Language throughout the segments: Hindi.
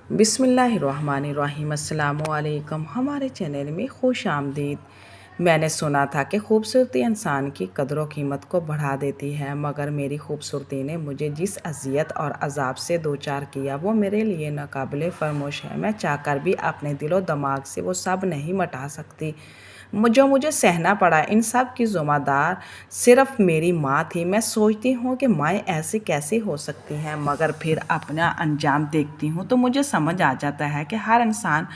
बिस्मिल्लाहिर्रहमानिर्रहीम अस्सलामुअलैकुम। हमारे चैनल में खुश आमदीद। मैंने सुना था कि खूबसूरती इंसान की कदर व कीमत को बढ़ा देती है, मगर मेरी खूबसूरती ने मुझे जिस अजियत और अजाब से दो चार किया वो मेरे लिए नाकाबिले फरामोश है। मैं चाहकर भी अपने दिलो दिमाग से वो सब नहीं मिटा सकती जो मुझे सहना पड़ा। इन सब की ज़िम्मेदार सिर्फ मेरी माँ थी। मैं सोचती हूँ कि माएँ ऐसी कैसे हो सकती हैं, मगर फिर अपना अंजाम देखती हूँ तो मुझे समझ आ जाता है कि हर इंसान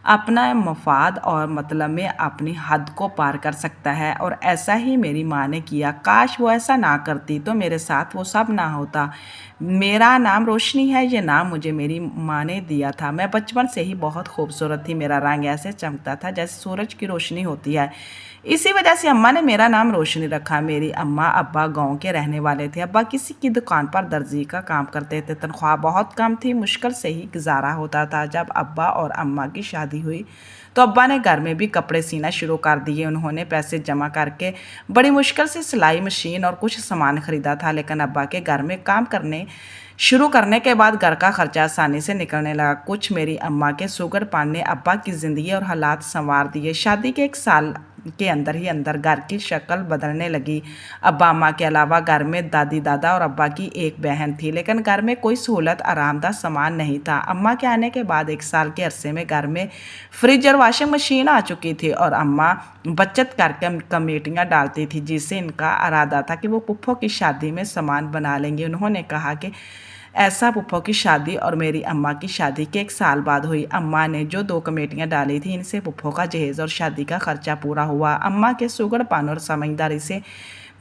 अपना मफाद और मतलब में अपनी हद को पार कर सकता है, और ऐसा ही मेरी माँ ने किया। काश वो ऐसा ना करती तो मेरे साथ वो सब ना होता। मेरा नाम रोशनी है, ये नाम मुझे मेरी माँ ने दिया था। मैं बचपन से ही बहुत खूबसूरत थी। मेरा रंग ऐसे चमकता था जैसे सूरज की रोशनी होती है। इसी वजह से अम्मा ने मेरा नाम रोशनी रखा। मेरी अम्मा अब्बा गांव के रहने वाले थे। अब्बा किसी की दुकान पर दर्जी का काम करते थे। तनख्वाह बहुत कम थी, मुश्किल से ही गुजारा होता था। जब अब्बा और अम्मा की शादी हुई तो अब्बा ने घर में भी कपड़े सीना शुरू कर दिए। उन्होंने पैसे जमा करके बड़ी मुश्किल से सिलाई मशीन और कुछ सामान खरीदा था, लेकिन अब्बा के घर में काम करने शुरू करने के बाद घर का खर्चा आसानी से निकलने लगा। कुछ मेरी अम्मा के शुगर पान ने अब्बा की ज़िंदगी और हालात संवार दिए। शादी के 1 साल के अंदर ही अंदर घर की शक्ल बदलने लगी। अब्बा अम्मा के अलावा घर में दादी दादा और अब्बा की एक बहन थी, लेकिन घर में कोई सहूलत आरामदा सामान नहीं था। अम्मा के आने के बाद 1 साल के अरसे में घर में फ्रिज और वाशिंग मशीन आ चुकी थी, और अम्मा बचत करके कमेटियाँ डालती थी, जिससे इनका इरादा था कि वो पुप्पो की शादी में सामान बना लेंगे। उन्होंने कहा कि ऐसा पुप्पो की शादी और मेरी अम्मा की शादी के 1 साल बाद हुई। अम्मा ने जो 2 कमेटियाँ डाली थी, इनसे पुप्पो का जहेज़ और शादी का खर्चा पूरा हुआ। अम्मा के सुगड़पन और समझदारी से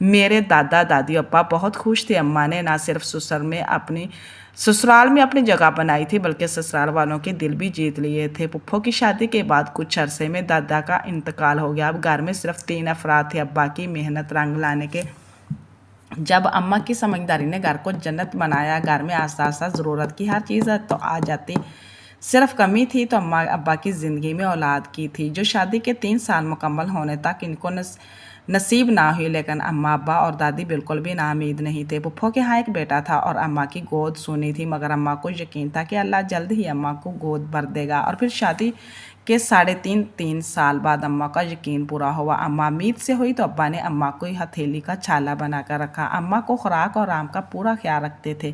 मेरे दादा दादी अब्बा बहुत खुश थे। अम्मा ने ना सिर्फ ससुराल में अपनी जगह बनाई थी, बल्कि ससुराल वालों के दिल भी जीत लिए थे। पुप्पो की शादी के बाद कुछ अरसे में दादा का इंतकाल हो गया। अब घर में सिर्फ 3 अफराद थे। अब्बा की मेहनत रंग लाने के जब अम्मा की समझदारी ने घर को जन्नत बनाया। घर में आस्ता आस्ता ज़रूरत की हर चीज़ तो आ जाती। सिर्फ कमी थी तो अम्मा अब्बा की ज़िंदगी में औलाद की थी, जो शादी के 3 साल मुकम्मल होने तक इनको नसीब ना हुई। लेकिन अम्मा अब्बा और दादी बिल्कुल भी नाउम्मीद नहीं थे। पुप्पो के यहाँ एक बेटा था और अम्मा की गोद सुनी थी, मगर अम्मा को यकीन था कि अल्लाह जल्द ही अम्मा को गोद भर देगा। और फिर शादी के 3.5 साल बाद अम्मा का यकीन पूरा हुआ। अम्मा उम्मीद से हुई तो अब्बा ने अम्मा को हथेली का छाला बनाकर रखा। अम्मा को खुराक और आराम का पूरा ख्याल रखते थे,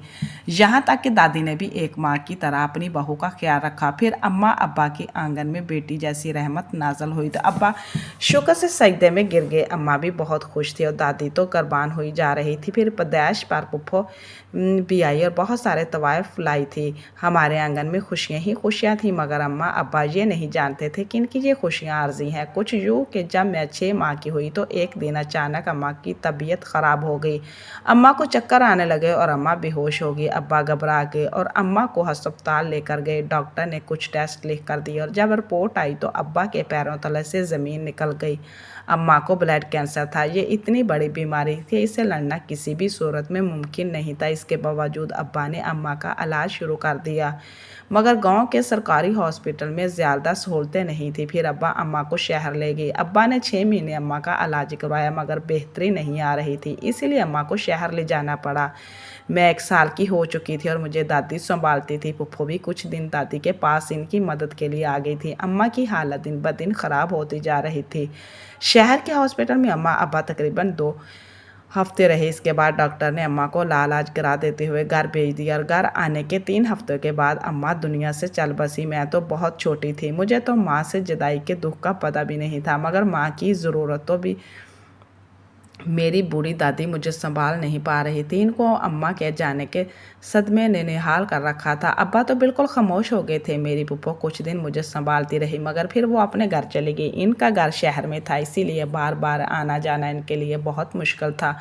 यहाँ तक कि दादी ने भी एक माँ की तरह अपनी बहू का ख्याल रखा। फिर अम्मा अब्बा के आंगन में बेटी जैसी रहमत नाजल हुई तो अब्बा शुक्र से सजदे में गिर गए। अम्मा भी बहुत खुश थी और दादी तो कुर्बान हुई जा रही थी। फिर पैदाइश पर पुप्पो भी आई और बहुत सारे तवाइफ लाई थी। हमारे आंगन में खुशियाँ ही खुशियाँ थी, मगर अम्मा अब्बा ये नहीं जानते थे कि इनकी ये खुशियाँ आर्जी हैं। कुछ यूँ कि जब मैं 6 माह की हुई तो एक दिन अचानक अम्मा की तबीयत ख़राब हो गई। अम्मा को चक्कर आने लगे और अम्मा बेहोश हो गई। अब्बा घबरा गए और अम्मा को अस्पताल लेकर गए। डॉक्टर ने कुछ टेस्ट लिख कर दिए और जब रिपोर्ट आई तो अब्बा के पैरों तले से ज़मीन निकल गई। अम्मा को ब्लड कैंसर था। ये इतनी बड़ी बीमारी थी, इसे लड़ना किसी भी सूरत में मुमकिन नहीं था। इसके बावजूद अब्बा ने अम्मा का इलाज शुरू कर दिया, मगर गांव के सरकारी हॉस्पिटल में ज़्यादा सहूलतें नहीं थी। फिर अब्बा अम्मा को शहर ले गए। अब्बा ने 6 महीने अम्मा का इलाज करवाया, मगर बेहतरी नहीं आ रही थी, इसीलिए अम्मा को शहर ले जाना पड़ा। मैं 1 साल की हो चुकी थी और मुझे दादी संभालती थी। पुप्पो भी कुछ दिन दादी के पास इनकी मदद के लिए आ गई थी। अम्मा की हालत दिन ब दिन ख़राब होती जा रही थी। शहर के हॉस्पिटल में अम्मा अब्बा तकरीबन 2 हफ्ते रहे। इसके बाद डॉक्टर ने अम्मा को लालाज करा देते हुए घर भेज दिया, और घर आने के 3 हफ्तों के बाद अम्मा दुनिया से चल बसी। मैं तो बहुत छोटी थी, मुझे तो माँ से जुदाई के दुख का पता भी नहीं था, मगर माँ की ज़रूरतों भी मेरी बूढ़ी दादी मुझे संभाल नहीं पा रही थी। इनको अम्मा के जाने के सदमे ने निहाल कर रखा था। अब्बा तो बिल्कुल खामोश हो गए थे। मेरी पुप्पो कुछ दिन मुझे संभालती रही, मगर फिर वो अपने घर चली गई। इनका घर शहर में था, इसीलिए बार बार आना जाना इनके लिए बहुत मुश्किल था।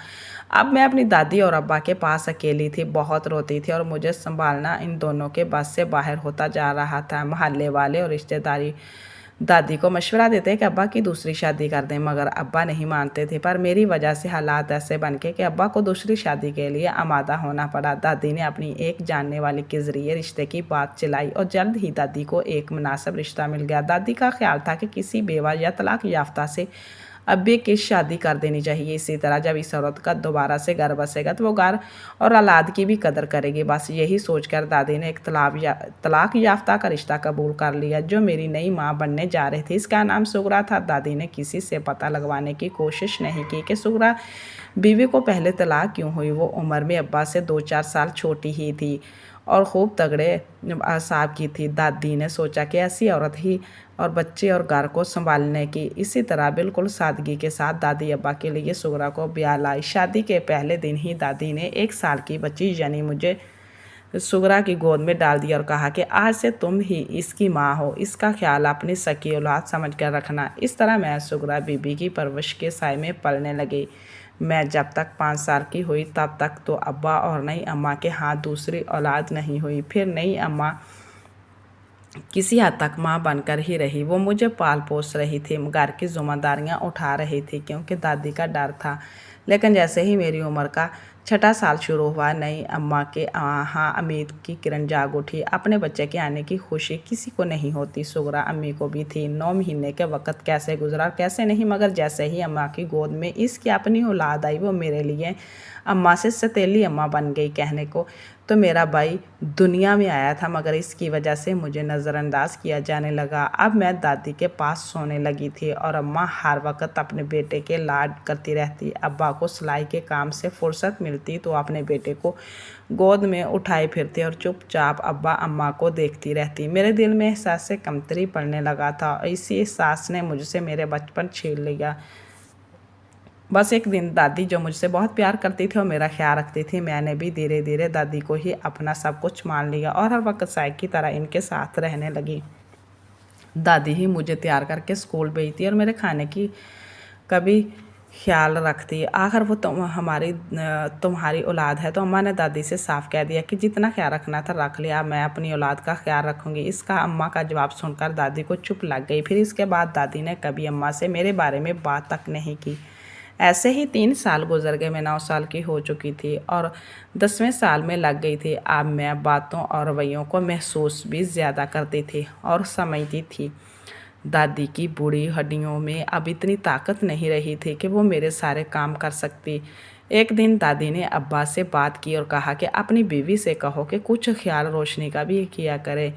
अब मैं अपनी दादी और अब्बा के पास अकेली थी, बहुत रोती थी और मुझे संभालना इन दोनों के बस से बाहर होता जा रहा था। मोहल्ले वाले और रिश्तेदारी दादी को मशवरा देते कि अब्बा की दूसरी शादी कर दें, मगर अब्बा नहीं मानते थे। पर मेरी वजह से हालात ऐसे बन गए कि अब्बा को दूसरी शादी के लिए आमादा होना पड़ा। दादी ने अपनी एक जानने वाले के ज़रिए रिश्ते की बात चलाई और जल्द ही दादी को एक मुनासिब रिश्ता मिल गया। दादी का ख्याल था कि किसी बेवा या तलाक याफ्ता से अभी की शादी कर देनी चाहिए। इसी तरह जब इस औरत का दोबारा से घर बसेगा तो वो घर और औलाद की भी कदर करेगी। बस यही सोचकर दादी ने एक तलाक याफ्ता का रिश्ता कबूल कर लिया जो मेरी नई माँ बनने जा रही थी। इसका नाम सुगरा था। दादी ने किसी से पता लगवाने की कोशिश नहीं की कि सुगरा बीवी को पहले तलाक क्यों हुई। वो उम्र में अब्बा से 2-4 साल छोटी ही थी और खूब तगड़े असाब की थी। दादी ने सोचा कि ऐसी औरत ही और बच्चे और घर को संभालने की। इसी तरह बिल्कुल सादगी के साथ दादी अब्बा के लिए सुगरा को ब्याह लाई। शादी के पहले दिन ही दादी ने 1 साल की बच्ची यानी मुझे सुगरा की गोद में डाल दिया और कहा कि आज से तुम ही इसकी माँ हो। इसका ख्याल अपनी सकी औलाद समझ कर रखना। इस तरह मैं सुगरा बीबी की परवरिश के साए में पलने लगी। मैं जब तक 5 साल की हुई तब तक तो अब्बा और नई अम्मा के हाथ दूसरी औलाद नहीं हुई। फिर नई अम्मा किसी हद तक माँ बनकर ही रही। वो मुझे पाल पोस रही थी, घर की जिम्मेदारियाँ उठा रही थी क्योंकि दादी का डर था। लेकिन जैसे ही मेरी उम्र का 6ठा साल शुरू हुआ, नई अम्मा के यहाँ उम्मीद की किरण जाग उठी। अपने बच्चे के आने की खुशी किसी को नहीं होती, सुगरा अम्मी को भी थी। 9 महीने के वक्त कैसे गुजरा कैसे नहीं, मगर जैसे ही अम्मा की गोद में इसकी अपनी औलाद आई वो मेरे लिए अम्मा से सतीली अम्मा बन गई। कहने को तो मेरा भाई दुनिया में आया था मगर इसकी वजह से मुझे नज़रअंदाज किया जाने लगा। अब मैं दादी के पास सोने लगी थी और अम्मा हर वक्त अपने बेटे के लाड करती रहती। अब्बा को सिलाई के काम से फुर्सत मिलती तो अपने बेटे को गोद में उठाए फिरते और चुपचाप अब्बा अम्मा को देखती रहती। मेरे दिल में एहसास से कमतरी पड़ने लगा था और इसी एहसास ने मुझसे मेरे बचपन छीन लिया। बस एक दिन दादी जो मुझसे बहुत प्यार करती थी और मेरा ख्याल रखती थी, मैंने भी धीरे धीरे दादी को ही अपना सब कुछ मान लिया और हर वक्त साइक की तरह इनके साथ रहने लगी। दादी ही मुझे तैयार करके स्कूल भेजती और मेरे खाने की कभी ख्याल रखती। आखिर वो तुम्हारी औलाद है। तो अम्मा ने दादी से साफ कह दिया कि जितना ख्याल रखना था रख लिया, मैं अपनी औलाद का ख्याल रखूंगी। इसका अम्मा का जवाब सुनकर दादी को चुप लग गई। फिर इसके बाद दादी ने कभी अम्मा से मेरे बारे में बात तक नहीं की। ऐसे ही 3 साल गुजर गए। मैं 9 साल की हो चुकी थी और 10वें साल में लग गई थी। अब मैं बातों और रवैयों को महसूस भी ज़्यादा करती थी और समझती थी। दादी की बूढ़ी हड्डियों में अब इतनी ताकत नहीं रही थी कि वो मेरे सारे काम कर सकती। एक दिन दादी ने अब्बा से बात की और कहा कि अपनी बीवी से कहो कि कुछ ख्याल रोशनी का भी किया करे।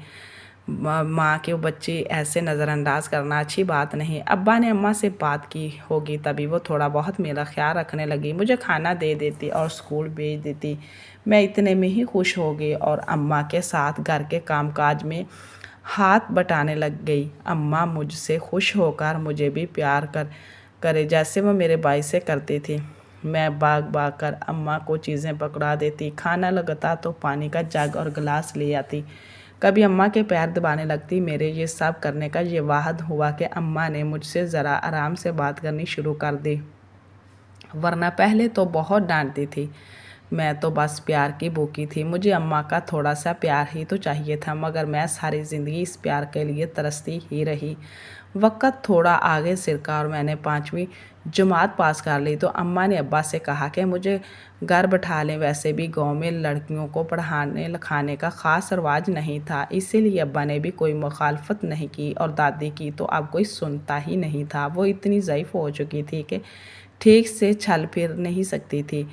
माँ के बच्चे ऐसे नज़रअंदाज करना अच्छी बात नहीं। अब्बा ने अम्मा से बात की होगी तभी वो थोड़ा बहुत मेरा ख्याल रखने लगी, मुझे खाना दे देती और स्कूल भेज देती। मैं इतने में ही खुश हो गई और अम्मा के साथ घर के कामकाज में हाथ बटाने लग गई। अम्मा मुझसे खुश होकर मुझे भी प्यार करे जैसे वो मेरे भाई से करती थी। मैं भाग कर अम्मा को चीज़ें पकड़ा देती, खाना लगता तो पानी का जग और गिलास ले आती। कभी अम्मा के पैर दबाने लगती। मेरे ये सब करने का ये वाहद हुआ कि अम्मा ने मुझसे ज़रा आराम से बात करनी शुरू कर दी, वरना पहले तो बहुत डांटती थी। मैं तो बस प्यार की भूखी थी, मुझे अम्मा का थोड़ा सा प्यार ही तो चाहिए था, मगर मैं सारी ज़िंदगी इस प्यार के लिए तरसती ही रही। वक्त थोड़ा आगे सिरका और मैंने 5वीं जमात पास कर ली तो अम्मा ने अब्बा से कहा कि मुझे घर बैठा लें। वैसे भी गांव में लड़कियों को पढ़ाने लिखाने का ख़ास रवाज नहीं था, इसीलिए अब्बा ने भी कोई मुखालफत नहीं की और दादी की तो अब कोई सुनता ही नहीं था। वो इतनी ज़ईफ़ हो चुकी थी कि ठीक से चल फिर नहीं सकती थी।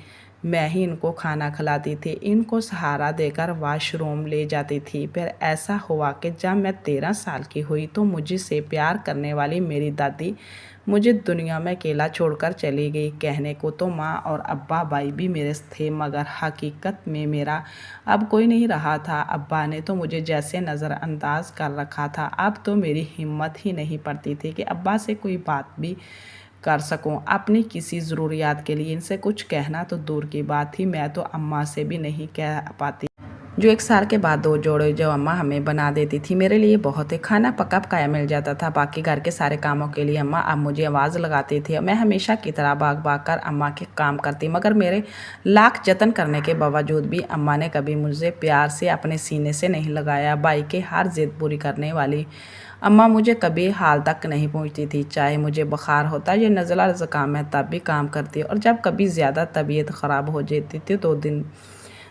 मैं ही इनको खाना खिलाती थी, इनको सहारा देकर वॉशरूम ले जाती थी। फिर ऐसा हुआ कि जब मैं 13 साल की हुई तो मुझसे प्यार करने वाली मेरी दादी मुझे दुनिया में अकेला छोड़कर चली गई। कहने को तो माँ और अब्बा भाई भी मेरे थे, मगर हकीकत में मेरा अब कोई नहीं रहा था। अब्बा ने तो मुझे जैसे नज़रअंदाज कर रखा था। अब तो मेरी हिम्मत ही नहीं पड़ती थी कि अब्बा से कोई बात भी कर सकूं। अपनी किसी ज़रूरियात के लिए इनसे कुछ कहना तो दूर की बात थी, मैं तो अम्मा से भी नहीं कह पाती। जो 1 साल के बाद 2 जोड़े जो अम्मा हमें बना देती थी मेरे लिए बहुत ही। खाना पका पकाया मिल जाता था। बाकी घर के सारे कामों के लिए अम्मा अब मुझे आवाज़ लगाती थी। मैं हमेशा की तरह भाग कर अम्मा के काम करती, मगर मेरे लाख जतन करने के बावजूद भी अम्मा ने कभी मुझे प्यार से अपने सीने से नहीं लगाया। भाई के हर जिद पूरी करने वाली अम्मा मुझे कभी हाल तक नहीं पहुंचती थी। चाहे मुझे बुखार होता या नज़ला ज़ुकाम है तब भी काम करती और जब कभी ज़्यादा तबीयत ख़राब हो जाती थी तो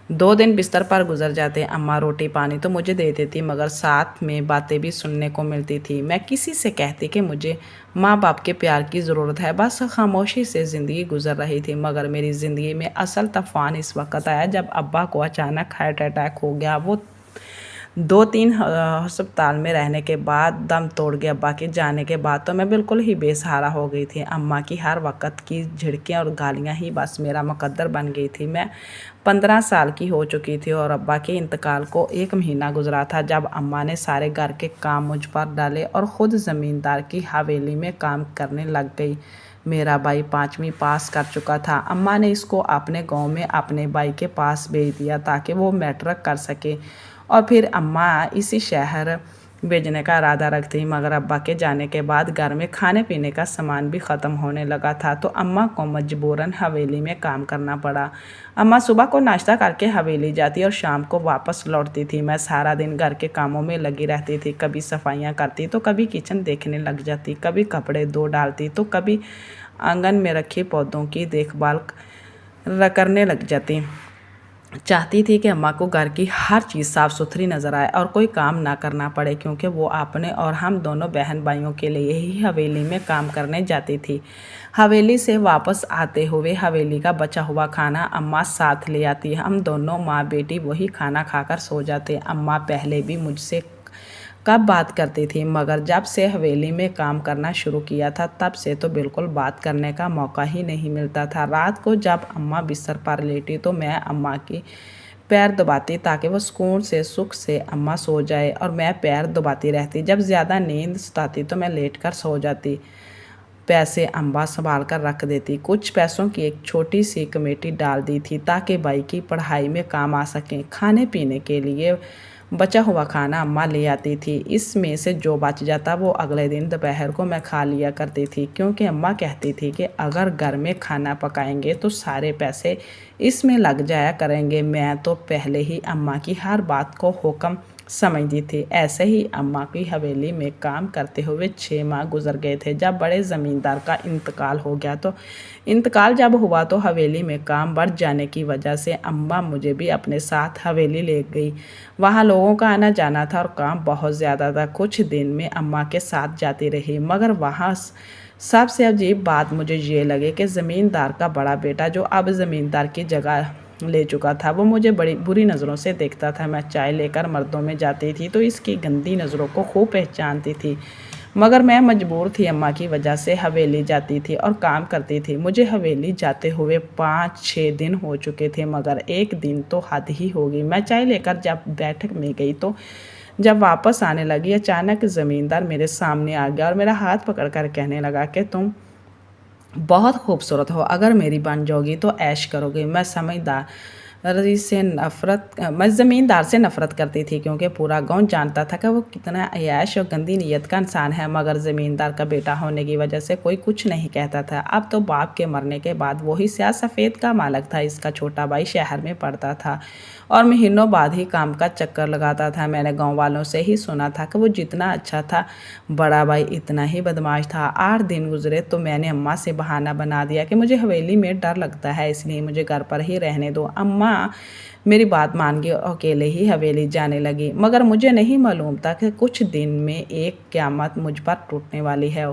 2 दिन बिस्तर पर गुजर जाते। अम्मा रोटी पानी तो मुझे दे देती मगर साथ में बातें भी सुनने को मिलती थी। मैं किसी से कहती कि मुझे माँ बाप के प्यार की ज़रूरत है, बस खामोशी से ज़िंदगी गुजर रही थी। मगर मेरी ज़िंदगी में असल तूफान इस वक्त आया जब अब्बा को अचानक हार्ट अटैक हो गया। वो 2-3 अस्पताल में रहने के बाद दम तोड़ गए। अब्बा के जाने के बाद तो मैं बिल्कुल ही बेसहारा हो गई थी। अम्मा की हर वक्त की झिड़कें और गालियाँ ही बस मेरा मुकद्दर बन गई थी। मैं 15 साल की हो चुकी थी और अब्बा के इंतकाल को 1 महीना गुजरा था जब अम्मा ने सारे घर के काम मुझ पर डाले और ख़ुद ज़मींदार की हवेली में काम करने लग गई। मेरा भाई 5वीं पास कर चुका था। अम्मा ने इसको अपने गांव में अपने भाई के पास भेज दिया ताकि वो मैट्रिक कर सके और फिर अम्मा इसी शहर भेजने का इरादा रखती। मगर अब्बा के जाने के बाद घर में खाने पीने का सामान भी ख़त्म होने लगा था तो अम्मा को मजबूरन हवेली में काम करना पड़ा। अम्मा सुबह को नाश्ता करके हवेली जाती और शाम को वापस लौटती थी। मैं सारा दिन घर के कामों में लगी रहती थी। कभी सफाइयाँ करती तो कभी किचन देखने लग जाती, कभी कपड़े धो डालती तो कभी आंगन में रखे पौधों की देखभाल करने लग जाती। चाहती थी कि अम्मा को घर की हर चीज़ साफ़ सुथरी नज़र आए और कोई काम ना करना पड़े क्योंकि वो अपने और हम दोनों बहन भाइयों के लिए ही हवेली में काम करने जाती थी। हवेली से वापस आते हुए हवेली का बचा हुआ खाना अम्मा साथ ले आती। हम दोनों माँ बेटी वही खाना खाकर सो जाते। अम्मा पहले भी मुझसे कब बात करती थी मगर जब से हवेली में काम करना शुरू किया था तब से तो बिल्कुल बात करने का मौका ही नहीं मिलता था। रात को जब अम्मा बिस्तर पर लेटी तो मैं अम्मा की पैर दबाती ताकि वो सुकून से सुख से अम्मा सो जाए और मैं पैर दबाती रहती। जब ज़्यादा नींद सताती तो मैं लेटकर सो जाती। पैसे अम्मा संभाल कर रख देती। कुछ पैसों की एक छोटी सी कमेटी डाल दी थी ताकि भाई की पढ़ाई में काम आ सकें। खाने पीने के लिए बचा हुआ खाना अम्मा ले आती थी। इसमें से जो बच जाता वो अगले दिन दोपहर को मैं खा लिया करती थी क्योंकि अम्मा कहती थी कि अगर घर में खाना पकाएंगे तो सारे पैसे इसमें लग जाया करेंगे। मैं तो पहले ही अम्मा की हर बात को हुक्म समझती थी। ऐसे ही अम्मा की हवेली में काम करते हुए 6 माह गुजर गए थे। जब बड़े ज़मींदार का इंतकाल जब हुआ तो हवेली में काम बढ़ जाने की वजह से अम्मा मुझे भी अपने साथ हवेली ले गई। वहाँ लोगों का आना जाना था और काम बहुत ज़्यादा था। कुछ दिन में अम्मा के साथ जाती रही मगर वहाँ सबसे अजीब बात मुझे ये लगे कि ज़मींदार का बड़ा बेटा जो अब ज़मींदार की जगह ले चुका था वो मुझे बड़ी बुरी नज़रों से देखता था। मैं चाय लेकर मर्दों में जाती थी तो इसकी गंदी नज़रों को खूब पहचानती थी मगर मैं मजबूर थी। अम्मा की वजह से हवेली जाती थी और काम करती थी। मुझे हवेली जाते हुए 5-6 दिन हो चुके थे मगर एक दिन तो हद ही हो गई। मैं चाय लेकर जब बैठक में गई तो जब वापस आने लगी अचानक ज़मींदार मेरे सामने आ गया और मेरा हाथ पकड़कर कहने लगा कि तुम बहुत खूबसूरत हो, अगर मेरी बन जाओगी तो ऐश करोगे। मैं ज़मींदार से नफ़रत करती थी क्योंकि पूरा गांव जानता था कि वो कितना ऐश और गंदी नीयत का इंसान है मगर ज़मींदार का बेटा होने की वजह से कोई कुछ नहीं कहता था। अब तो बाप के मरने के बाद वही स्याह सफ़ेद का मालिक था। इसका छोटा भाई शहर में पढ़ता था और महीनों बाद ही काम का चक्कर लगाता था। मैंने गांव वालों से ही सुना था कि वो जितना अच्छा था बड़ा भाई इतना ही बदमाश था। 8 दिन गुजरे तो मैंने अम्मा से बहाना बना दिया कि मुझे हवेली में डर लगता है इसलिए मुझे घर पर ही रहने दो। अम्मा मेरी बात मान गई और अकेले ही हवेली जाने लगी मगर मुझे नहीं मालूम था कि कुछ दिन में एक क़यामत मुझ पर टूटने वाली है।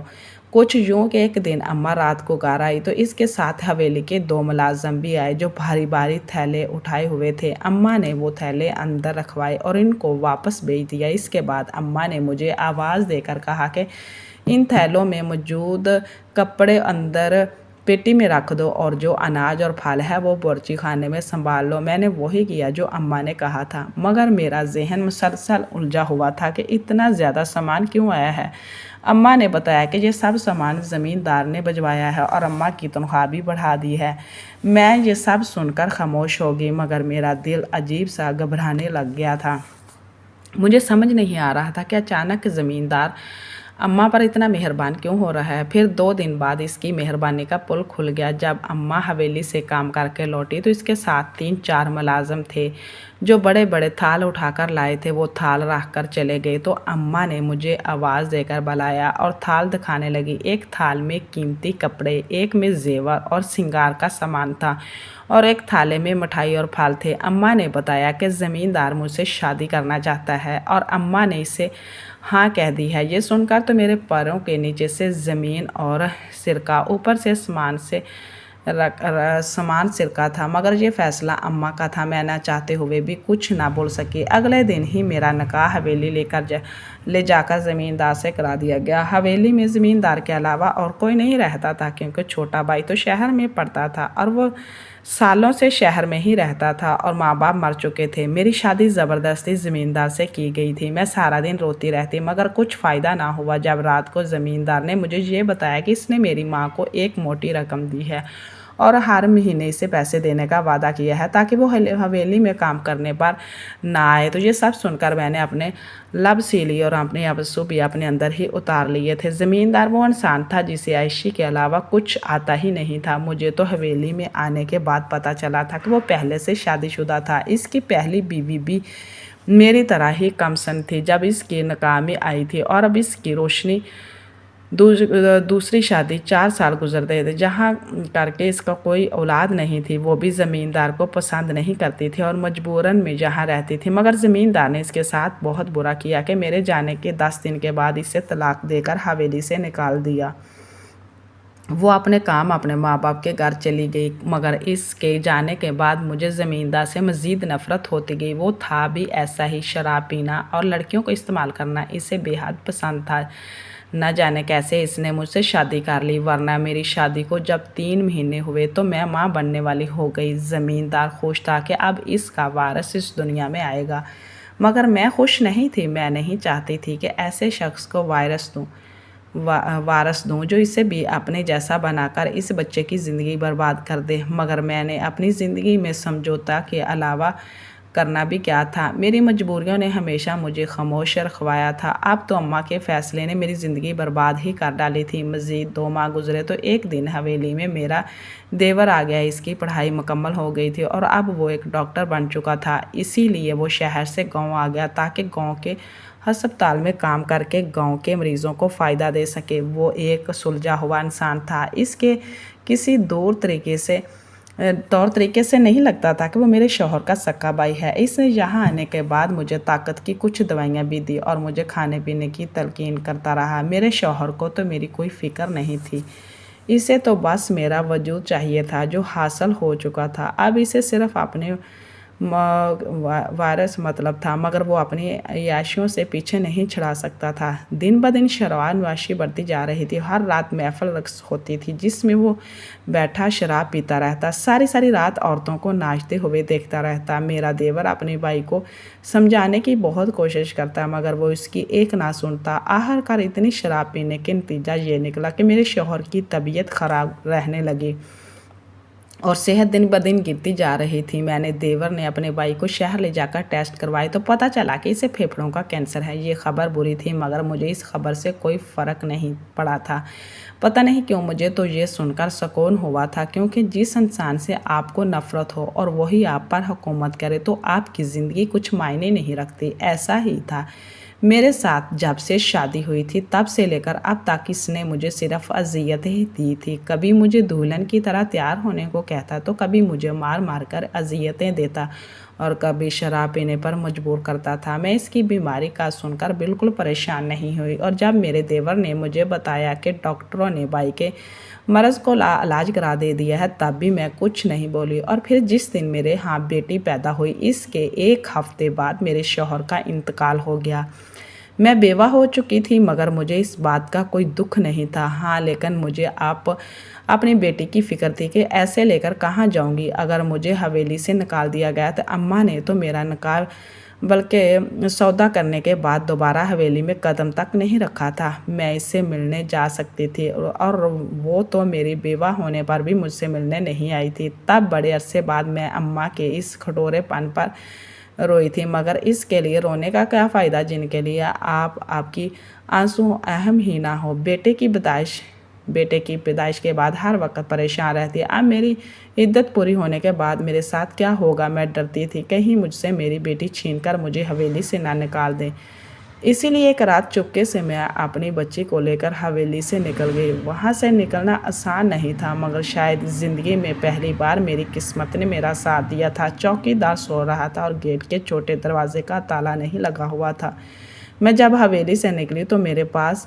कुछ यूँ कि एक दिन अम्मा रात को घर आई तो इसके साथ हवेली के 2 मुलाजिम भी आए जो भारी भारी थैले उठाए हुए थे। अम्मा ने वो थैले अंदर रखवाए और इनको वापस भेज दिया। इसके बाद अम्मा ने मुझे आवाज़ देकर कहा कि इन थैलों में मौजूद कपड़े अंदर पेटी में रख दो और जो अनाज और फल है वो बावर्ची खाने में संभाल लो। मैंने वही किया जो अम्मा ने कहा था मगर मेरा जहन मुसलसल उलझा हुआ था कि इतना ज़्यादा सामान क्यों आया है। अम्मा ने बताया कि ये सब सामान ज़मींदार ने भिजवाया है और अम्मा की तनख्वाह भी बढ़ा दी है। मैं ये सब सुनकर खामोश हो गई मगर मेरा दिल अजीब सा घबराने लग गया था। मुझे समझ नहीं आ रहा था कि अचानक ज़मींदार अम्मा पर इतना मेहरबान क्यों हो रहा है। फिर 2 दिन बाद इसकी मेहरबानी का पुल खुल गया। जब अम्मा हवेली से काम करके लौटी तो इसके साथ 3-4 मुलाजिम थे जो बड़े बड़े थाल उठाकर लाए थे वो थाल रख कर चले गए। तो अम्मा ने मुझे आवाज़ देकर बुलाया और थाल दिखाने लगी। एक थाल में कीमती कपड़े, एक में जेवर और श्रृंगार का सामान था और एक थाले में मिठाई और फल थे। अम्मा ने बताया कि ज़मींदार मुझसे शादी करना चाहता है और अम्मा ने इसे हाँ कह दी है। ये सुनकर तो मेरे पैरों के नीचे से ज़मीन और सिरका, ऊपर से समान सिरका था। मगर ये फैसला अम्मा का था। मैं ना चाहते हुए भी कुछ ना बोल सकी। अगले दिन ही मेरा निकाह हवेली ले जाकर ज़मींदार से करा दिया गया। हवेली में ज़मींदार के अलावा और कोई नहीं रहता था, क्योंकि छोटा भाई तो शहर में पढ़ता था और वो सालों से शहर में ही रहता था और माँ बाप मर चुके थे। मेरी शादी ज़बरदस्ती ज़मींदार से की गई थी। मैं सारा दिन रोती रहती, मगर कुछ फ़ायदा ना हुआ। जब रात को ज़मींदार ने मुझे ये बताया कि इसने मेरी माँ को एक मोटी रकम दी है और हर महीने इसे पैसे देने का वादा किया है ताकि वो हवेली में काम करने पर ना आए। तो ये सब सुनकर मैंने अपने लब सी ली और अपने आंसू भी अपने अंदर ही उतार लिए थे। ज़मींदार वो इंसान था जिसे आयशी के अलावा कुछ आता ही नहीं था। मुझे तो हवेली में आने के बाद पता चला था कि वो पहले से शादीशुदा था। इसकी पहली बीवी भी मेरी तरह ही कमसन थी जब इसकी नाकामी आई थी और अब इसकी रोशनी दूसरी शादी 4 साल गुजर गए थे, जहाँ करके इसका कोई औलाद नहीं थी। वो भी ज़मींदार को पसंद नहीं करती थी और मजबूरन में जहाँ रहती थी। मगर ज़मींदार ने इसके साथ बहुत बुरा किया कि मेरे जाने के 10 दिन के बाद इसे तलाक देकर हवेली से निकाल दिया। वो अपने काम अपने माँ बाप के घर चली गई। मगर इसके जाने के बाद मुझे ज़मींदार से मज़ीद नफ़रत होती गई। वो था भी ऐसा ही, शराब पीना और लड़कियों को इस्तेमाल करना इसे बेहद पसंद था। न जाने कैसे इसने मुझसे शादी कर ली, वरना मेरी शादी को जब 3 महीने हुए तो मैं माँ बनने वाली हो गई। ज़मींदार खुश था कि अब इसका वारिस इस दुनिया में आएगा, मगर मैं खुश नहीं थी। मैं नहीं चाहती थी कि ऐसे शख्स को वारस दूँ जो इसे भी अपने जैसा बनाकर इस बच्चे की ज़िंदगी बर्बाद कर दे। मगर मैंने अपनी ज़िंदगी में समझौता के अलावा करना भी क्या था। मेरी मजबूरियों ने हमेशा मुझे खामोश रखवाया था। अब तो अम्मा के फ़ैसले ने मेरी ज़िंदगी बर्बाद ही कर डाली थी। मज़ीद 2 माह गुजरे तो एक दिन हवेली में मेरा देवर आ गया। इसकी पढ़ाई मुकम्मल हो गई थी और अब वो एक डॉक्टर बन चुका था। इसीलिए वो शहर से गाँव आ गया ताकि गाँव के अस्पताल में काम करके गांव के मरीज़ों को फ़ायदा दे सके। वो एक सुलझा हुआ इंसान था। इसके किसी तौर तरीके से नहीं लगता था कि वो मेरे शौहर का सक्का भाई है। इसने यहाँ आने के बाद मुझे ताकत की कुछ दवाइयाँ भी दी और मुझे खाने पीने की तलकीन करता रहा। मेरे शौहर को तो मेरी कोई फ़िक्र नहीं थी। इसे तो बस मेरा वजूद चाहिए था जो हासिल हो चुका था। अब इसे सिर्फ अपने वायरस मतलब था, मगर वो अपनी याशियों से पीछे नहीं छुड़ा सकता था। दिन ब दिन शराब नवाशी बढ़ती जा रही थी। हर रात महफिल रक्स होती थी जिसमें वो बैठा शराब पीता रहता। सारी सारी रात औरतों को नाचते हुए देखता रहता। मेरा देवर अपने भाई को समझाने की बहुत कोशिश करता, मगर वो इसकी एक ना सुनता। आखिरकार इतनी शराब पीने के नतीजा ये निकला कि मेरे शौहर की तबीयत ख़राब रहने लगी और सेहत दिन ब दिन गिरती जा रही थी। मैंने देवर ने अपने भाई को शहर ले जाकर टेस्ट करवाए तो पता चला कि इसे फेफड़ों का कैंसर है। ये खबर बुरी थी, मगर मुझे इस खबर से कोई फ़र्क नहीं पड़ा था। पता नहीं क्यों मुझे तो ये सुनकर सुकून हुआ था, क्योंकि जिस इंसान से आपको नफ़रत हो और वही आप पर हुकूमत करे तो आपकी ज़िंदगी कुछ मायने नहीं रखती। ऐसा ही था मेरे साथ। जब से शादी हुई थी तब से लेकर अब तक इसने मुझे सिर्फ अजियत ही दी थी। कभी मुझे दुल्हन की तरह तैयार होने को कहता तो कभी मुझे मार मार कर अजियतें देता और कभी शराब पीने पर मजबूर करता था। मैं इसकी बीमारी का सुनकर बिल्कुल परेशान नहीं हुई और जब मेरे देवर ने मुझे बताया कि डॉक्टरों ने भाई के मर्ज़ को इलाज करा दे दिया है तब भी मैं कुछ नहीं बोली। और फिर जिस दिन मेरे यहाँ बेटी पैदा हुई इसके 1 हफ्ते बाद मेरे शौहर का इंतकाल हो गया। मैं बेवा हो चुकी थी, मगर मुझे इस बात का कोई दुख नहीं था। हाँ, लेकिन मुझे अपनी बेटी की फ़िक्र थी कि ऐसे लेकर कहाँ जाऊँगी। अगर मुझे हवेली से निकाल दिया गया तो अम्मा ने तो मेरा निकाह बल्कि सौदा करने के बाद दोबारा हवेली में कदम तक नहीं रखा था। मैं इससे मिलने जा सकती थी और वो तो मेरी बेवा होने पर भी मुझसे मिलने नहीं आई थी। तब बड़े अरसे बाद मैं अम्मा के इस कठोरेपन पर रोई थी, मगर इसके लिए रोने का क्या फ़ायदा जिनके लिए आपकी आंसू अहम ही ना हो। बेटे की पैदाइश बेटे की पैदाइश के बाद हर वक्त परेशान रहती। अब मेरी इद्दत पूरी होने के बाद मेरे साथ क्या होगा, मैं डरती थी कहीं मुझसे मेरी बेटी छीनकर मुझे हवेली से ना निकाल दें। इसीलिए एक रात चुपके से मैं अपनी बच्ची को लेकर हवेली से निकल गई। वहाँ से निकलना आसान नहीं था, मगर शायद ज़िंदगी में पहली बार मेरी किस्मत ने मेरा साथ दिया था। चौकीदार सो रहा था और गेट के छोटे दरवाजे का ताला नहीं लगा हुआ था। मैं जब हवेली से निकली तो मेरे पास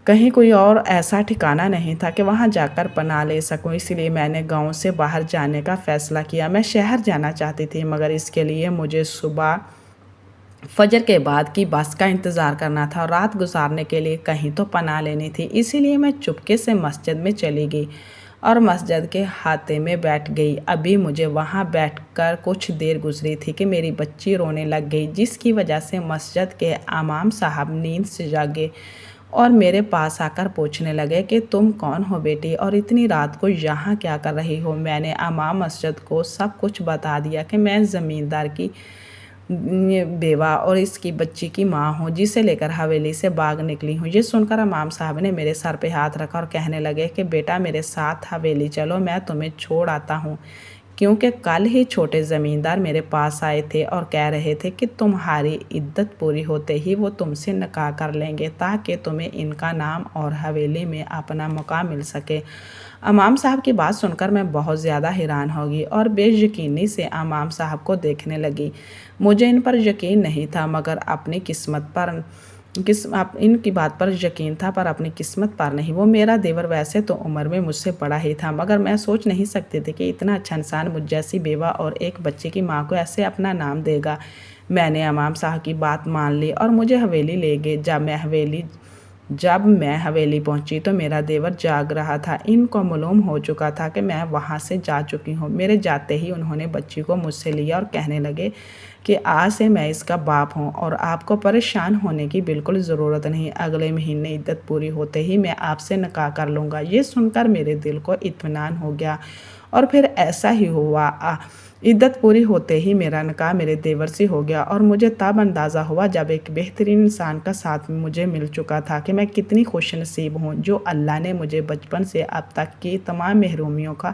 कहीं कोई और ऐसा ठिकाना नहीं था कि वहाँ जाकर पनाह ले सकूँ। इसलिए मैंने गाँव से बाहर जाने का फ़ैसला किया। मैं शहर जाना चाहती थी, मगर इसके लिए मुझे सुबह फजर के बाद की बस का इंतज़ार करना था और रात गुजारने के लिए कहीं तो पनाह लेनी थी। इसीलिए मैं चुपके से मस्जिद में चली गई और मस्जिद के हाते में बैठ गई। अभी मुझे वहाँ बैठकर कुछ देर गुजरी थी कि मेरी बच्ची रोने लग गई, जिसकी वजह से मस्जिद के इमाम साहब नींद से जागे और मेरे पास आकर पूछने लगे कि तुम कौन हो बेटी और इतनी रात को यहाँ क्या कर रही हो। मैंने इमाम मस्जिद को सब कुछ बता दिया कि मैं ज़मींदार की बेवा और इसकी बच्ची की माँ हूँ, जिसे लेकर हवेली से भाग निकली हूँ। ये सुनकर इमाम साहब ने मेरे सर पे हाथ रखा और कहने लगे कि बेटा मेरे साथ हवेली चलो, मैं तुम्हें छोड़ आता हूँ। क्योंकि कल ही छोटे ज़मींदार मेरे पास आए थे और कह रहे थे कि तुम्हारी इद्दत पूरी होते ही वो तुमसे निकाह कर लेंगे, ताकि तुम्हें इनका नाम और हवेली में अपना मुकाम मिल सके। इमाम साहब की बात सुनकर मैं बहुत ज़्यादा हैरान हो गई और बेयकीनी से इमाम साहब को देखने लगी। मुझे इन पर यकीन नहीं था, मगर अपनी किस्मत पर इनकी बात पर यकीन था, पर अपनी किस्मत पर नहीं। वो मेरा देवर वैसे तो उम्र में मुझसे बड़ा ही था, मगर मैं सोच नहीं सकती थी कि इतना अच्छा इंसान मुझ जैसी बेवा और एक बच्चे की माँ को ऐसे अपना नाम देगा। मैंने इमाम साहब की बात मान ली और मुझे हवेली ले गए। जब मैं हवेली पहुंची तो मेरा देवर जाग रहा था। इनको मालूम हो चुका था कि मैं वहां से जा चुकी हूं। मेरे जाते ही उन्होंने बच्ची को मुझसे लिया और कहने लगे कि आज से मैं इसका बाप हूं और आपको परेशान होने की बिल्कुल ज़रूरत नहीं। अगले महीने इद्दत पूरी होते ही मैं आपसे निकाह कर लूँगा। ये सुनकर मेरे दिल को इत्मीनान हो गया और फिर ऐसा ही हुआ। इद्दत पूरी होते ही मेरा निकाह मेरे देवर से हो गया और मुझे तब अंदाज़ा हुआ जब एक बेहतरीन इंसान का साथ मुझे मिल चुका था कि मैं कितनी खुशनसीब हूँ, जो अल्लाह ने मुझे बचपन से अब तक की तमाम महरूमियों का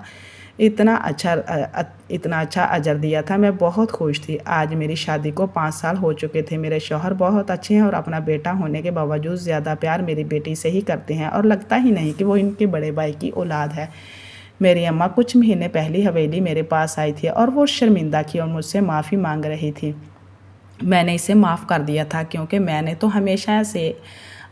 इतना अच्छा अजर दिया था। मैं बहुत खुश थी। आज मेरी शादी को 5 साल हो चुके थे। मेरे शौहर बहुत अच्छे हैं और अपना बेटा होने के बावजूद ज़्यादा प्यार मेरी बेटी से ही करते हैं और लगता ही नहीं कि वो इनके बड़े भाई की औलाद है। मेरी अम्मा कुछ महीने पहले हवेली मेरे पास आई थी और वो शर्मिंदा थी और मुझसे माफ़ी मांग रही थी। मैंने इसे माफ़ कर दिया था, क्योंकि मैंने तो हमेशा से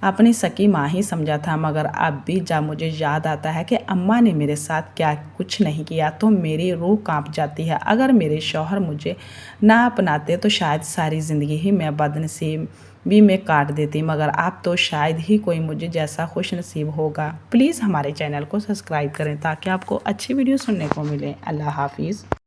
अपनी सकी माँ ही समझा था। मगर अब भी जब मुझे याद आता है कि अम्मा ने मेरे साथ क्या कुछ नहीं किया तो मेरी रूह कांप जाती है। अगर मेरे शौहर मुझे ना अपनाते तो शायद सारी ज़िंदगी ही मैं बदनसीबी में काट देती, मगर अब तो शायद ही कोई मुझे जैसा खुश नसीब होगा। प्लीज़ हमारे चैनल को सब्सक्राइब करें ताकि आपको अच्छी वीडियो सुनने को मिले। अल्लाह हाफिज़।